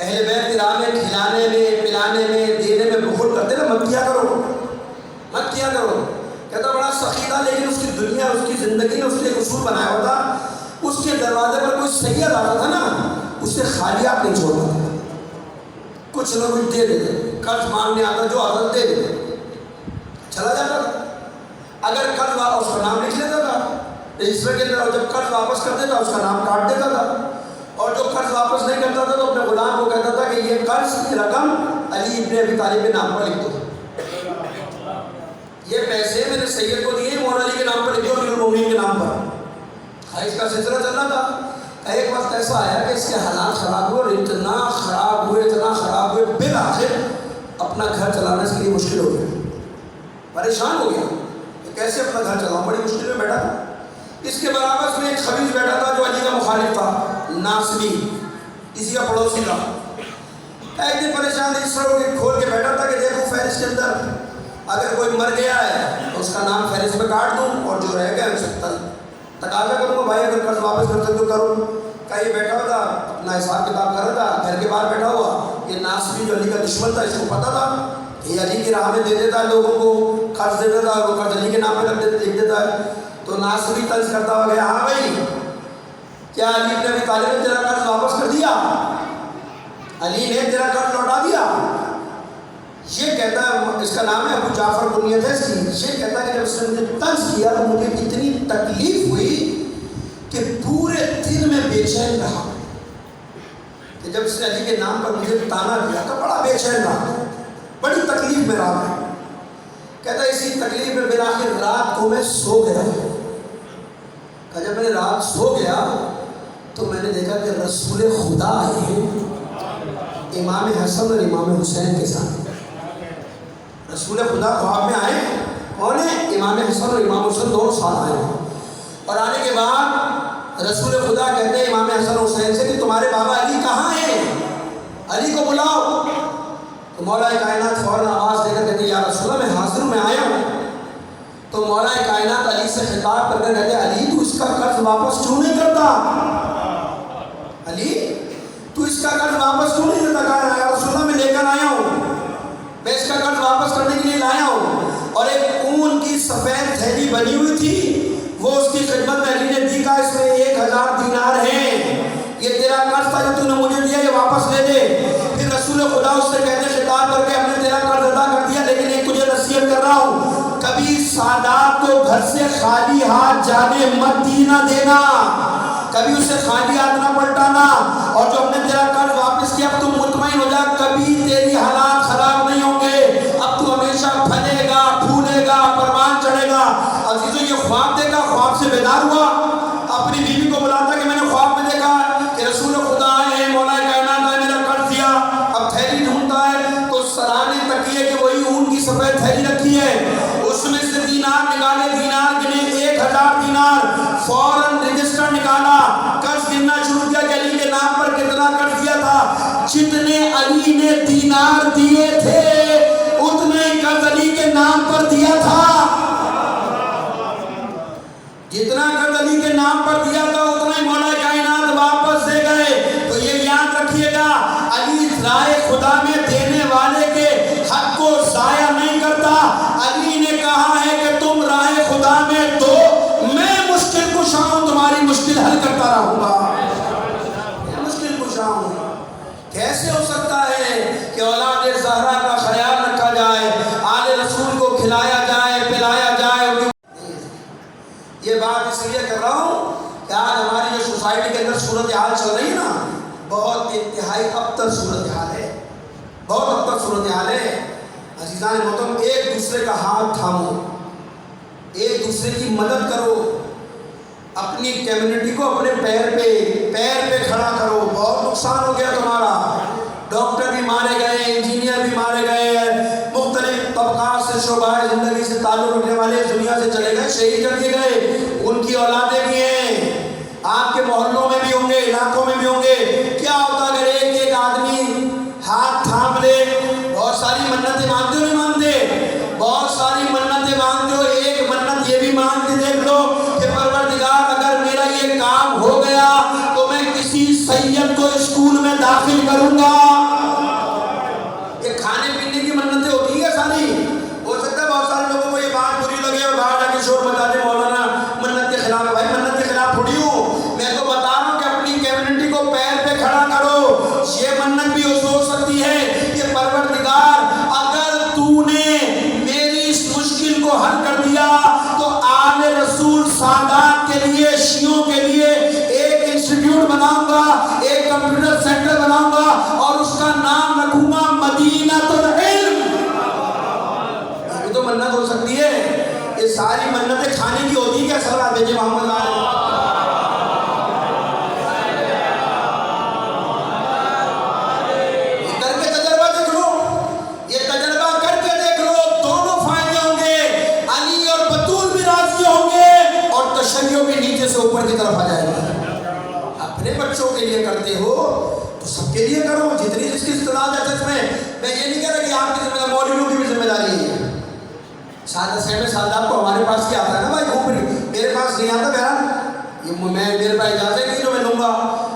اہل بیت کرام میں کھلانے میں، پلانے میں، دینے میں بخل کرتے نا، مت کیا کرو، مت کیا کرو۔ کہتا بڑا سخی تھا، لیکن اس کی دنیا، اس کی زندگی نے اس کے اصول بنایا ہوا تھا، اس کے دروازے پر کوئی سید آتا تھا نا، اسے خالی آپ نہیں چھوڑتا تھا، کچھ نہ کچھ دے دیتے، قرض مانگنے آتا جو عادت دے دیتے، چلا جاتا تھا۔ اگر قرض واپس، اس کا نام لکھ لیتا تھا رجسٹر کے اندر، اور جب قرض واپس کر دیتا اس کا نام کاٹ دیتا تھا، اور جو قرض واپس نہیں کرتا تھا تو اپنے غلام کو کہتا تھا کہ یہ قرض کی رقم علی ابن ابی طالب کے نام پر لکھ دو، یہ پیسے میں نے سید کو دیے، مولا علی کے نام پر لکھ دو، امیر المومنین کے نام پر۔ اس کا سلسلہ چل رہا تھا۔ ایک وقت ایسا آیا کہ اس کے حالات خراب ہوئے، اور اتنا خراب ہوئے، بالآخر اپنا گھر چلانا اس کے لیے مشکل ہو گیا، پریشان ہو گیا کہ کیسے اپنا گھر چلاؤں، بڑی مشکل میں بیٹھا تھا۔ اس کے برابر میں ایک خبیث بیٹھا تھا جو علی کا مخالف تھا، ناصبی، اسی کا پڑوسی تھا۔ ایک دن پریشان اس طرح کے کھول کے بیٹھا تھا کہ دیکھو فہرست کے اندر اگر کوئی مر گیا ہے تو اس کا نام فہرست میں کاٹ دوں، اور جو رہ گیا اس سے تقاضا کروں گا، بھائی اگر قرض واپس کر سکتے تو کروں۔ کہ یہ بیٹھا ہوا تھا اپنا حساب کتاب کر رہا تھا، گھر کے باہر بیٹھا ہوا، یہ ناصبی جو علی کا دشمن تھا، اس کو پتا تھا کہ علی کی راہ میں دے دیتا ہے لوگوں کو، قرض دے دیتا ہے، وہ قرض علی کے نام پہ لکھ دیتا ہے۔ تو ناصبی طنز کرتا ہوا گیا، ہاں بھائی کیا علی ابن ابی طالب نے تیرا قرض واپس کر دیا؟ علی نے تیرا قرض لوٹا دیا؟ یہ کہتا ہے، اس کا نام ہے ابو جعفر بنیت ہے اس کی، یہ کہتا ہے کہ جب اس نے مجھے طنز کیا تو مجھے اتنی تکلیف ہوئی کہ پورے دن میں بے چین رہا، کہ جب اس نے علی کے نام پر مجھے تانا دیا تو بڑا بے چین رہا، بڑی تکلیف میں رہا میں۔ کہتا ہے اسی تکلیف میں بالآخر رات کو میں سو گیا، کہ جب میں نے رات سو گیا تو میں نے دیکھا کہ رسول خدا آئے ہیں امام حسن اور امام حسین کے ساتھ۔ رسول خدا خواب میں آئے، کون ہے؟ امام حسن اور امام حسین دونوں ساتھ آئے ہیں، اور آنے کے بعد رسول خدا کہتے ہیں امام حسن اور حسین سے کہ تمہارے بابا علی کہاں ہیں، علی کو بلاؤ۔ تو مولا کائنات فوراً آواز دے کر کہتے ہیں یا رسول اللہ میں حاضر ہوں، میں آیا ہوں۔ تو مولا کائنات علی سے خطاب کر کے کہتے ہیں علی تو اس کا قرض واپس کیوں نہیں کرتا؟ علی تو اس کا قرض واپس کیوں نہیں کرتا؟ کہا یا رسول اللہ میں لے کر آیا ہوں، میں اس کا قرض واپس کرنے کے لیے لایا ہوں۔ اور ایک اون کی سفید تھیلی بنی ہوئی تھی، وہ اس کی خدمت میں علی نے دی، کہا واپس لے دے. پھر رسول خدا اس سے کہتے خطاب کر کے ہم نے تیرا قرض ادا کر دیا لیکن ایک تجھے نصیحت کر رہا ہوں, کبھی سادات کو گھر سے خالی ہاتھ جانے مت دینا دینا, کبھی اسے خالی ہاتھ نہ پلٹانا. اور جو ہم نے تیرا قرض واپس کیا اب تو مطمئن ہو جا, کبھی تیری حالات خراب نہیں ہوں گے, اب تو ہمیشہ پھلے گا پھولے گا پروان چڑھے گا. عزیزو یہ خواب دیکھا, خواب سے بیدار ہوا, اپنی بیوی کو بلاتا کہ میں نے خواب میں دیکھا کہ رسول خدا ہے, مولا کائنات ہے, میرا قرض دیا. اب تھیلی ڈھونڈتا ہے تو سرانے تکیے کہ وہی اون کی سفید تھیلی رکھی ہے, اس میں سے دینار نکالے, دینار گنے 1000 دینار, فوراً رجسٹر نکالا, قرض گننا شروع کیا کہ علی کے نام پر کتنا قرض دیا تھا. جتنے علی نے دینار دیے تھے اتنے قرض علی کے نام پر دیا تھا, جتنا قرض علی کے نام پر دیا تھا اتنا ہی مولا کائنات واپس دے گئے. تو یہ یاد رکھیے گا, علی رائے خدا میں دینے والے کے حق کو ضائع نہیں کرتا. علی نے کہا ہے کہ تم رائے خدا میں دو, میں مشکل کشا ہوں, تمہاری مشکل حل کرتا رہوں گا. میں مشکل کشا ہوں. کیسے ہو سکتا ہے کہ اولاد زہرا کا خیال رکھا جائے, آل رسول کو کھلایا جائے پلایا جائے. یہ بات اس لیے کر رہا ہوں کہ آج ہماری جو سوسائٹی کے اندر صورتحال چل رہی ہے نا, بہت انتہائی ابتر صورتحال ہے, بہت ابتر صورتحال ہے. عزیزان محترم, ایک دوسرے کا ہاتھ تھامو, ایک دوسرے کی مدد کرو, اپنی کمیونٹی کو اپنے پیر پہ کھڑا کرو. بہت نقصان ہو گیا تمہارا, ڈاکٹر بھی مارے گئے, انجینئر بھی مارے گئے, مختلف طبقات سے شعبہ زندگی سے تعلق رکھنے والے دنیا سے چلے گئے, شہید کر دیے گئے. ان کی اولادیں بھی ہیں, آپ کے محلوں میں بھی ہوں گے, علاقوں میں بھی ہوں گے. کیا ہوتا اگر ایک ایک آدمی ہاتھ تھام لے؟ بہت ساری منتیں مانتے ہو, نہیں مانتے؟ بہت ساری منتیں مانتے ہو. ایک منت یہ بھی مان کے دیکھ لو کہ پروردگار اگر میرا یہ کام ہو گیا تو میں کسی سید کو اسکول میں داخل کروں گا. یہ کھانے پینے کی منتیں ہوتی ہیں ساری. ہو سکتا ہے بہت سارے لوگوں کو یہ بات بری لگے اور باہر جا کے شور مچا دے, مولانا منت کے خلاف ہے. بھائی منت کے خلاف تھوڑی ہوں, میں تو بتا رہا ہوں کہ اپنی کمیونٹی کو پیر پہ کھڑا کرو. یہ منت بھی ہو سکتی ہے کہ پروردگار اگر تو نے میری اس مشکل کو حل کر دیا تو آل رسول سادات کے لیے, شیعوں کے لیے ایک انسٹیٹیوٹ بناؤں گا, ایک کمپیوٹر سینٹر بناؤں گا اور اس کا نام رکھوں گا مدینہ العلم. یہ تو منت ہو سکتی ہے. یہ ساری منتیں کھانے کی ہوتی ہے کیا؟ صلوات بھیجے محمد علیہ. اوپر کی طرف آ جائے گا. اپنے بچوں کے لیے کرتے ہو تو سب کے لیے کرو, جتنی جس کی استعداد ہے. سچ میں یہ نہیں کہہ رہا کہ آپ کی ذمہ داری, مولویوں کی بھی ذمہ داری ہے. سادات کو ہمارے پاس کیا آتا ہے نا بھائی, گھوم میرے پاس نہیں آتا. بہرحال یہ میرے پاس اجازت نہیں جو میں لوں گا,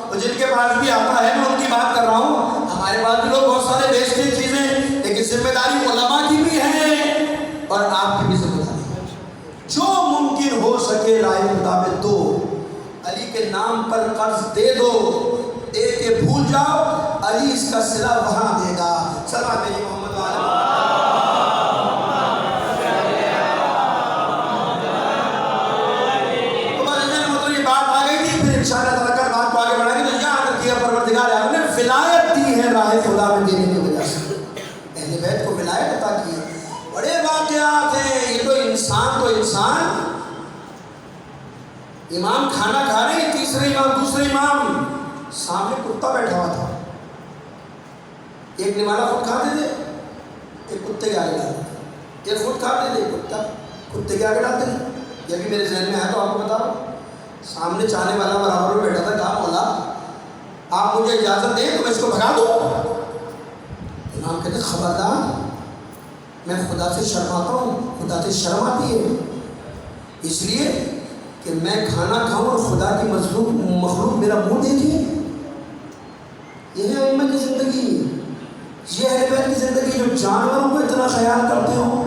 اور جن کے پاس بھی آتا ہے میں ان کی بات کر رہا ہوں. ہمارے پاس بھی لوگ بہت سارے بیچتے چیزیں, لیکن ذمہ داری علماء کی بھی ہے اور آپ کی بھی ذمہ داری. جو ممکن ہو سکے رائے خدا میں دو, علی کے نام پر قرض دے دو, دے کے بھول جاؤ, علی اس کا صلہ وہاں دے گا. صلوات علی محمد بات آ گئی تھی. پھر انشاءاللہ تعالیٰ کر بات کو آگے بڑھائیں گے. تو یاد رکھیے پروردگار آپ نے ولایت دی ہے رائے خدا میں دینے کی وجہ سے, اہل بیت کو ولایت عطا کی ہے. بڑے واقعات ہیں. یہ تو انسان امام کھانا کھا رہے ہیں, تیسرے امام دوسرے امام, سامنے کتا بیٹھا ہوا تھا. ایک نوالا خود کھاتے تھے, ایک کتے کے آگے ڈالتے تھے. ایک خود کھاتے تھے, کتا کتے کے آگے ڈالتے تھے. یہ بھی میرے ذہن میں ہے تو آپ کو بتا رہا ہوں. سامنے چاہنے والا برابر میں بیٹھا تھا. کہا مولا آپ مجھے اجازت دیں تو میں اس کو بھگا دوں. امام کہتے خبردار, میں خدا سے شرماتا ہوں, خدا سے شرم آتی ہے, اس لیے کہ میں کھانا کھاؤں اور خدا کی مخلوق میرا منہ دیکھے. یہ ہے امت کی زندگی, یہ اہل بیت کی زندگی, جو جانوروں کو اتنا خیال کرتے ہو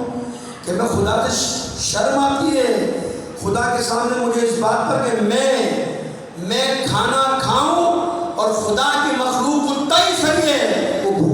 کہ میں خدا سے شرم آتی ہے خدا کے سامنے مجھے اس بات پر کہ میں کھانا کھاؤں اور خدا کی مخلوق 23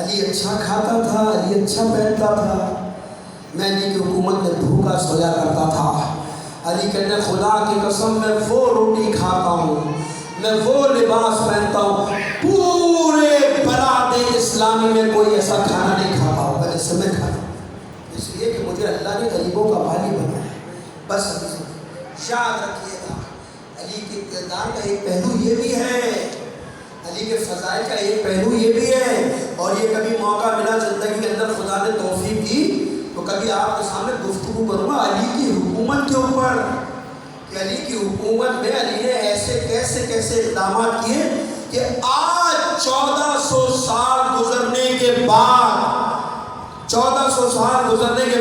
علی اچھا کھاتا تھا، علی اچھا پہنتا تھا، میں علی کی حکومت میں بھوکا سویا کرتا تھا۔ علی کہتے ہیں خدا کی قسم میں وہ روٹی کھاتا ہوں، میں وہ لباس پہنتا ہوں، پورے بلاد اسلامی میں کوئی ایسا کھانا نہیں کھاتا ہوگا جیسے میں کھاتا ہوں، اس لیے کہ مجھے اللہ نے غریبوں کا والی بنایا ہے۔ بس یاد رکھیے گا علی کے کردار کا ایک پہلو یہ بھی ہے، علی کے فضائل کا ایک پہلو یہ بھی ہے، اور یہ کبھی موقع ملا زندگی کے اندر خدا نے توفیق دی تو کبھی آپ کے سامنے گفتگو کروں گا علی کی حکومت کے اوپر، کہ علی کی حکومت میں علی نے ایسے کیسے اقدامات کیے کہ آج 1400 سال گزرنے کے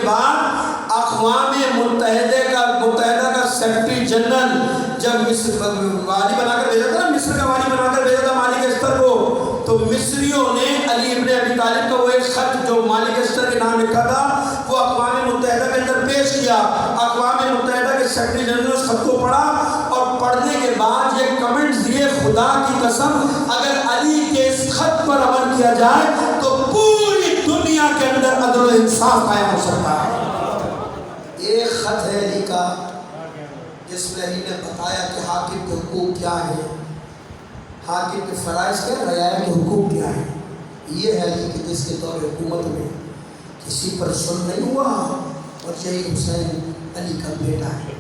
بعد اقوام متحدہ کا سیکرٹری جنرل جب والی بنا کر بھیجا تھا، مصر کا والی بنا کر بھیجا تھا مالک استر کو، تو مصریوں نے علی ابن ابی طالب کا وہ ایک خط جو مالک استر کے نام لکھا تھا وہ اقوام متحدہ کے اندر پیش کیا۔ اقوام متحدہ کے سیکرٹری جنرل اس خط کو پڑھا اور پڑھنے کے بعد یہ کمنٹس دیے، خدا کی قسم اگر علی کے اس خط پر عمل کیا جائے تو پوری دنیا کے اندر عدل و انصاف قائم ہو سکتا ہے۔ ایک خط ہے علی کا جس میں علی نے بتایا کہ حاکم کے حقوق کیا ہیں، حاکم کے فرائض کیا، رعایا کے حقوق کیا ہیں۔ یہ ہے علی کی جس کے دور حکومت میں کسی پر ظلم نہیں ہوا، اور شہید حسین علی کا بیٹا ہے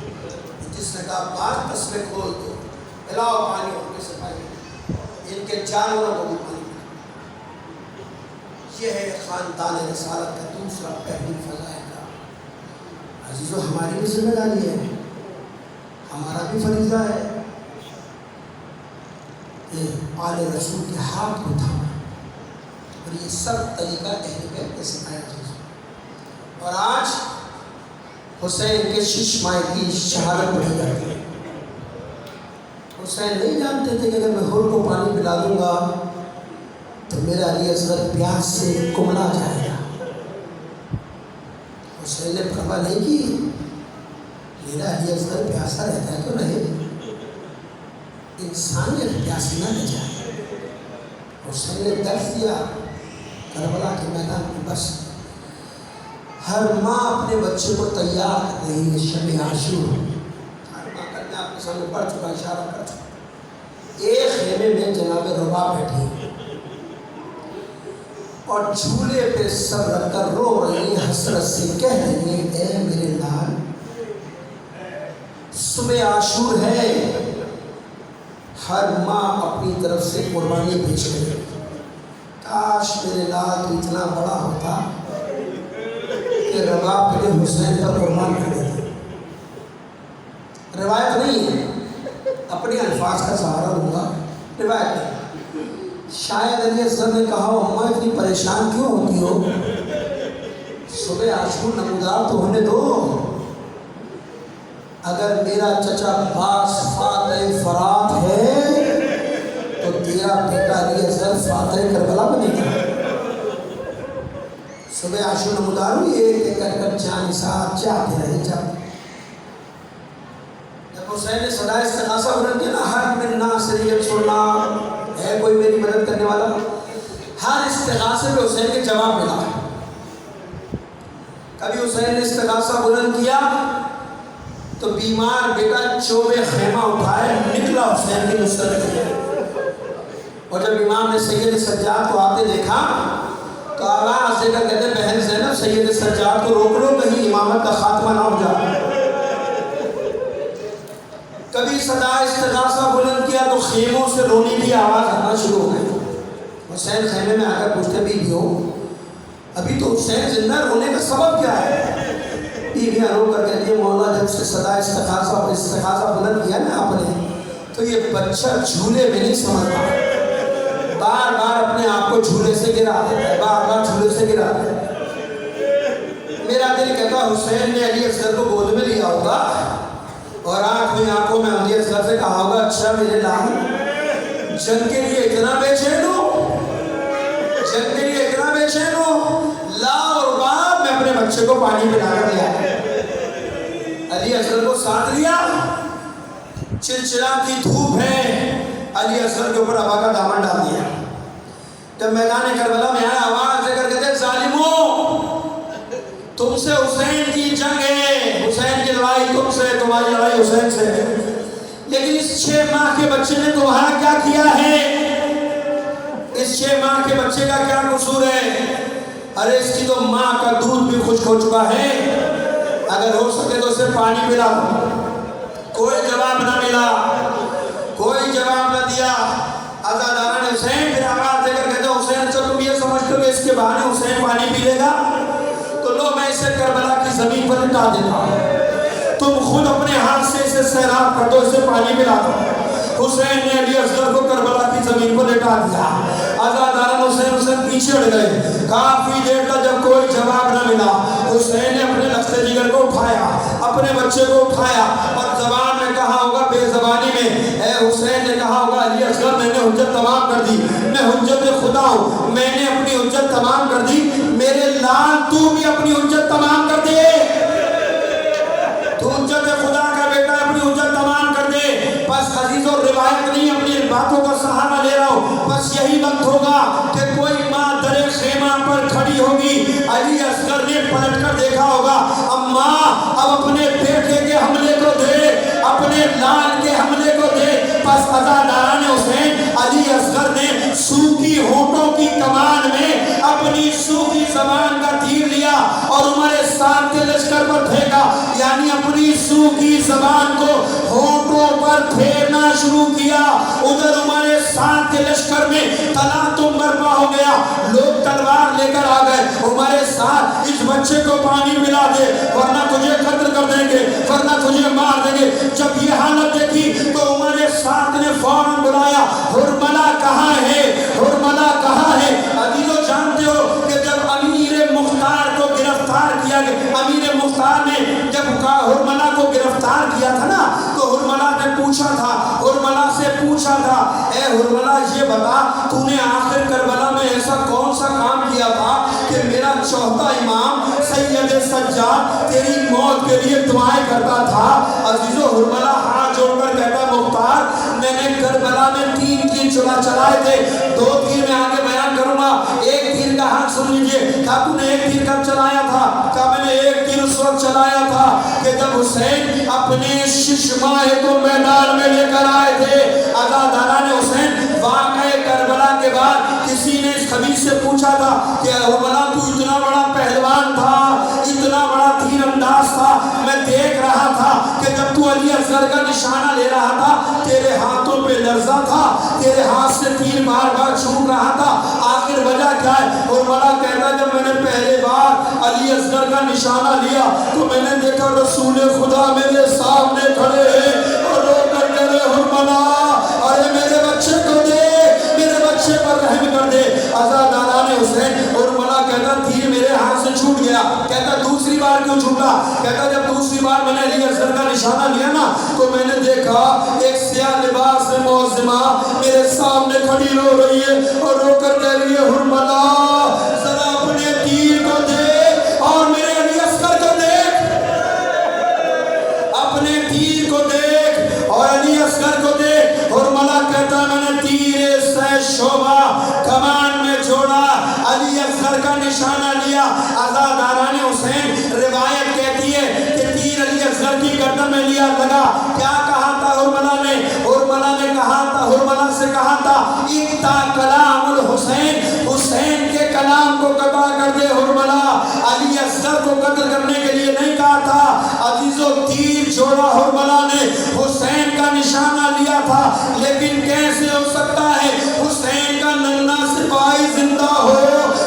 جس نے کہا 5 تسمے کھول دو، پلاؤ پانی ان کے سپاہی، ان کے جانوروں کو بھی پانی۔ یہ ہے خاندان رسالت کا دوسرا پہلو فضائل کا۔ عزیزو ہماری بھی ذمہ داری ہے، ہمارا بھی فریضہ ہے کہ آل رسول کے ہاتھ کو تھاما، اور یہ سب طریقہ اہل بیت کے سکھایا جائے۔ اور آج حسین کے 6 ماہ کی شہادت پڑھی جاتی ہے۔ حسین نہیں جانتے تھے کہ اگر میں حر کو پانی پلا دوں گا تو میرا علی اصغر پیاس سے کملا جائے گا۔ حسین نے پرواہ نہیں کی، میرا علی اصغر پیاسا رہتا ہے تو رہے، انسانیت پیاسی نہ رہ جائے۔ حسین نے درس دیا کربلا کے میدان میں، بس ہر ماں اپنے بچے کو تیار کر رہی ہے شب عاشور، ہر ماں کل میں آپ کے سامنے پڑھ چکا، اشارہ کر چکا۔ ایک خیمے میں جناب ربا بیٹھی اور جھولے پہ سر رکھ کر رو رہی ہیں، حسرت سے کہہ رہی ہیں اے میرے لال صبح عاشور ہے، ہر ماں اپنی طرف سے قربانی پیش کرے، کاش میرے لال تو اتنا بڑا ہوتا کہ ربا پہ حسین پر قربان کر دیتے۔ روایت نہیں ہے، اپنے الفاظ کا سہارا دوں گا، روایت نہیں۔ شاید علی اصغر نے کہا اماں اتنی پریشان کیوں ہوتی ہو، صبح عاشور نمودار تو ہونے دو، اگر میرا چچا باس فاتح فرات ہے تو تیرا بیٹا علی اصغر فاتح کربلا بنے گا۔ صبح عاشور نمودار ہوئی، ایک کر جان ساتھ چاہتے رہے جاتے۔ جب حسین نے صدا استغاثہ بلند کیا نا، ہر من ناصر سننا ہے کوئی میری مدد کرنے والا، ہر استغاثے پہ حسین کے جواب ملا۔ کبھی حسین نے استغاثہ بلند کیا تو بیمار بیٹا چوبے خیمہ اٹھائے نکلا حسین کی نصرت کے لیے، اور جب امام نے سید سجاد کو آتے دیکھا تو آواز دے کر کہتے بہن زینب سید سجاد کو روک لو کہیں امامت کا خاتمہ نہ ہو جائے۔ کبھی صدا استغاثہ بلند کیا تو خیموں سے رونے کی آواز آنا شروع ہو گئی۔ حسین خیمے میں آ کر پوچھتے بیویوں ابھی تو حسین زندہ، رونے کا سبب کیا ہے؟ بیویاں رو کر کہتی ہیں مولا جب سے صدا استغاثہ بلند کیا نا آپ نے تو یہ بچہ جھولے میں نہیں سمجھتا، بار بار اپنے آپ کو جھولے سے گرا دیتا ہے، بار بار جھولے سے گرا دیتا ہے۔ میرا دل کہتا حسین نے علی اصغر کو گود میں لیا ہوگا اور آنکھوں میں علی اصغر سے کہا ہوگا اچھا میرے لال جنگ کے لیے اتنا بے چین ہو، جنگ کے لیے اتنا بے چین ہو، لا اور باپ میں اپنے بچے کو پانی پلا کر لیا۔ علی اصغر کو ساتھ لیا، چلچلاتی دھوپ ہے، علی اصغر کے اوپر ابا کا دامن ڈال دیا، جب میدان کربلا میں آیا آواز دے کر کہتے ظالموں تم سے حسین کی جنگ ہے، حسین کی لڑائی تم سے، تمہاری لڑائی حسین سے ہے، لیکن اس 6 ماہ کے بچے نے تمہارا کیا کیا ہے؟ اس 6 ماہ کے بچے کا کیا قصور ہے؟ ارے اس کی تو ماں کا دودھ بھی خشک ہو چکا ہے، اگر ہو سکے تو اسے پانی پلا دو۔ کوئی جواب نہ ملا، کوئی جواب نہ دیا۔ عزادارہ نے حسین پھر آواز دے کر کہتے حسین اچھا تم یہ سمجھتے ہو کہ اس کے بہانے حسین پانی پی لے گا؟ تو لو میں اسے کربلا کی زمین پر لٹا دیتا ہوں، تم خود اپنے ہاتھ سے اسے سیراب کر دو، اسے پانی پلا دو۔ حسین نے علی اصغر کو کربلا کی زمین پر لٹا دیا۔ عزادارہ حسین پیچھے ہٹ گئے، کافی دیر تک جب کوئی جواب نہ ملا حسین نے اپنے لخت جگر کو اٹھایا، اپنے بچے کو اٹھایا اور زبان میں کہا ہوگا، بے زبانی میں اے حسین نے کہا ہوگا علی اصغر میں نے حجت تمام کر دی، میں حجت خدا ہوں، میں نے اپنی حجت تمام کر دی، میرے لال تو بھی اپنی حجت تمام کر دے، تو حجت خدا کا بیٹا اپنی حجت تمام کر دے۔ بس عزیزوں روایت نہیں اپنی باتوں کا سہارا لے رہا ہوں، بس یہی وقت ہوگا کہ کوئی ماں در خیمہ پر کھڑی ہوگی، علی اصغر نے پلٹ کر دیکھا ہوگا، اماں اب اپنے بیٹے کے حملے کو دے، اپنے لال کے حملے کو دے۔ پس عزادارہ نے حسین علی اصغر نے سوکھی ہونٹوں کی کمان میں اپنی سوکھی زبان کا تیر لیا اور عمر سعد کے لشکر پر پھینکا، یعنی اپنی سوکھی زبان کو ہونٹوں پر پھیرنا شروع کیا۔ ادھر عمر سعد کے لشکر میں تلاطم برپا ہو گیا، لوگ تلوار لے کر آ گئے، عمر سعد اس بچے کو پانی پلا دے ورنہ تجھے قتل کر دیں گے، ورنہ تجھے مار دیں گے۔ جب یہ حالت دیکھی تو عمر سعد نے فوراً بلایا، حرملہ کہاں ہے، حرملہ کہاں ہے؟ عزیزو جانتے ہو کہ جب امیر مختار کو گرفتار کیا گیا، امیر مختار نے جب حرملہ کو گرفتار کیا تھا نا تو حرملہ نے پوچھا تھا، حرملہ سے پوچھا تھا اے حرملہ یہ بتا تو نے آخر کربلا میں ایسا کون سا کام کیا تھا کہ میرا چوتھا امام سید سجاد تیری موت کے لیے دعائیں کرتا تھا؟ عزیزو حرملہ ہاتھ جوڑ کر کہتا مختار میں نے کربلا میں 3 تیر چلائے تھے، 2 تیر میں آگے بیان کروں گا، ایک تیر کا حق سن لیجئے۔ کہا تو نے ایک تیر کب چلایا تھا؟ کہا میں نے ایک تیر اس وقت چلایا تھا کہ جب حسین اپنے 6 ماہ کو میدان میں لے کر آئے تھے۔ عزادارہ نے حسین واقعہ کربلا کے بعد کسی نے اس خبیث سے پوچھا تھا کہ حرملہ تو اتنا بڑا پہلوان تھا، اتنا بڑا تیر انداز تھا، میں دیکھ رہا تھا کہ جب تو علی اصغر کا نشانہ لے رہا تھا تیرے ہاتھوں پہ لرزہ تھا، تیرے ہاتھ سے تیر بار بار چھوٹ رہا تھا، آخر وجہ کیا ہے؟ حرملہ کہتا جب میں نے پہلے بار علی اصغر کا نشانہ لیا تو میں نے دیکھا رسول خدا میرے سامنے کھڑے ہیں اور رو کر کہہ رہے حرملہ ارے میرے بچے کو دے، میرے بچے پر رحم کر دے۔ عزادارہ نے حسین حرملہ کہتا تیر میرے ہاتھ سے چھوٹ گیا، کہتا دوسری بار کیوں چھوٹا؟ کہتا جب دوسری بار میں نے علی اصغر کا نشانہ لیا نا تو میں نے دیکھا ایک سیاہ لباس میں معظمہ میرے سامنے کھڑی رو رہی ہے اور رو کر کہہ رہی ہے حرملہ ذرا اپنے تیر کو دیکھ اور میرے علی اصغر کو دیکھ، اپنے تیر کو دیکھ اور علی اصغر کو دیکھ۔ حرملہ کہتا میں نے تیر سے شعبہ کمان میں جوڑا، علی اصغر کا نشانہ لیا۔ عزادارہ نے حسین روایت کہتی ہے کہ تیر علی اصغر کی گردن میں لیا لگا، کیا کہا تھا حرملہ نے؟ حرملہ نے کہا تھا، حرملہ سے کہا تھا اقطع کلام الحسین، حسین کے کلام کو قطع کر دے حرملہ، علی اصغر کو قتل کرنے کے لیے نہیں کہا تھا۔ عزیزو تیر چھوڑا حرملہ نے، حسین کا نشانہ لیا تھا، لیکن کیسے ہو سکتا ہے حسین کا ننھا سپاہی زندہ ہو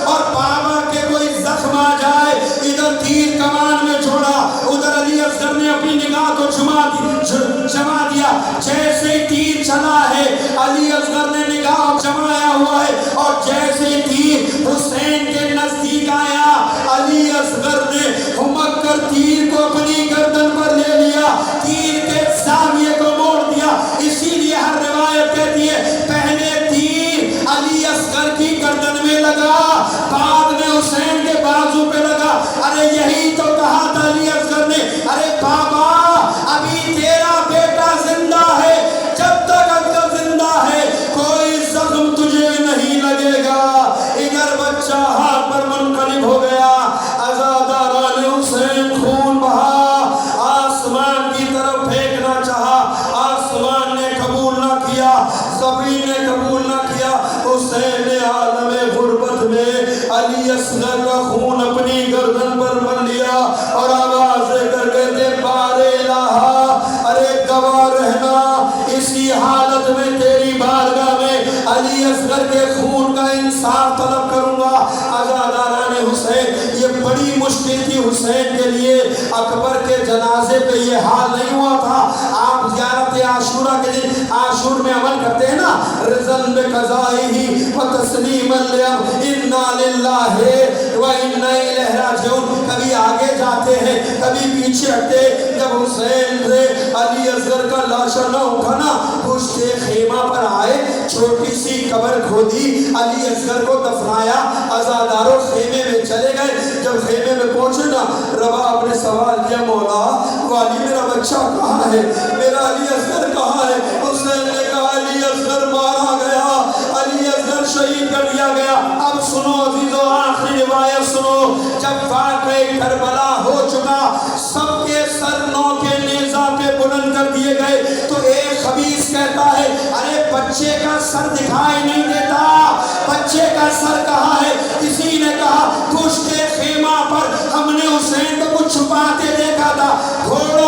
اور بابا کے کوئی زخم آ جائے؟ ادھر تیر کمان میں چھوڑا، ادھر علی اصغر نے اپنی نگاہ کو جما دیا، جیسے ہی تیر چلا ہے علی اصغر نے نگاہ جمایا ہوا ہے اور جیسے ہی تیر حسین کے نزدیک آیا علی اصغر نے ہمک کر تیر کو اپنی گردن پر لے لیا، تیر کے زاویے کو موڑ دیا۔ اسی لیے ہر روایت کہتی ہے پہلے تیر علی اصغر کی گردن میں لگا، بعد میں حسین کے بازو پہ لگا۔ ارے یہی تو کہا تھا علی اصغر نے، ارے بابا ابھی تیرا بیٹا زندہ ہے، جب تک عقل زندہ ہے کوئی زخم تجھے نہیں لگے گا۔ حسین نے عالم غربت میں علی اصغر کا خون اپنی گردن پر بن لیا اور آوازیں کر کہتے بار الہ، ارے گواہ رہنا اسی حالت میں تیری بارگاہ میں علی اصغر کے خون کا انصاف طلب کروں گا۔ عزاداران حسین، یہ بڑی مشکل تھی حسین کے لیے، اکبر کے جنازے پہ یہ حال نہیں ہوا تھا۔ آپ زیارت عاشورہ کے دن عاشور میں عمل کرتے ہیں نا، رضن بقضائہ و تسلیما لہو انا للہ و انا الیہ راجعون، کبھی آگے جاتے ہیں کبھی پیچھے ہٹتے۔ جب حسین سے علی اصغر کا لاشا نہ اٹھا نا، پشتے خیمہ پر آئے، چھوٹی سی قبر کھودی، علی اصغر کو دفنایا، عزاداروں خیمے میں چلے گئے۔ جب خیمے میں پہنچے نا، رباب نے سوال کیا مولا والی میرا بچہ کہاں ہے، میرا علی اصغر کہاں ہے؟ حسین نے کہا علی اصغر مارا گیا، علی اصغر شہید کر دیا گیا۔ اب سنو عزیزو، آخری روایت سنو۔ جب واقعہ کربلا ہو چکا، سب کے سر نو کے نیزہ پہ بلند کر دیے گئے، تو ایک خبیث کہتا ہے ارے بچے کا سر دکھائی نہیں دیتا، بچے کا سر کہاں ہے؟ کسی نے کہا پشت خیمہ پر ہم نے حسین کو چھپاتے دیکھا تھا، گھوڑے